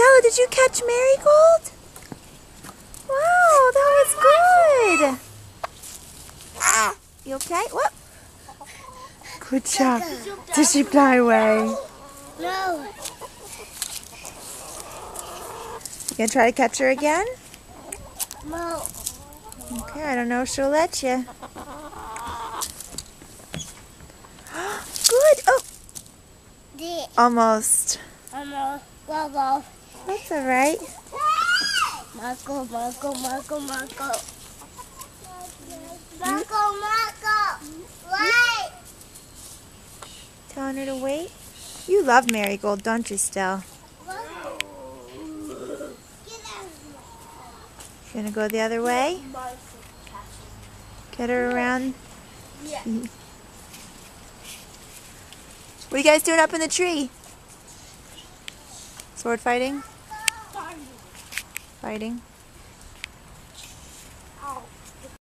Stella, did you catch Marigold? Wow, that was good. You okay? What? Good job. Did she fly away? No. You gonna try to catch her again? No. Okay, I don't know if she'll let you. Good. Oh, almost. Go. That's all right. Marco. Wait. Telling her to wait. You love Marigold, don't you, Stell? You gonna go the other way? Get her around. Yeah. What are you guys doing up in the tree? Sword fighting? Fighting.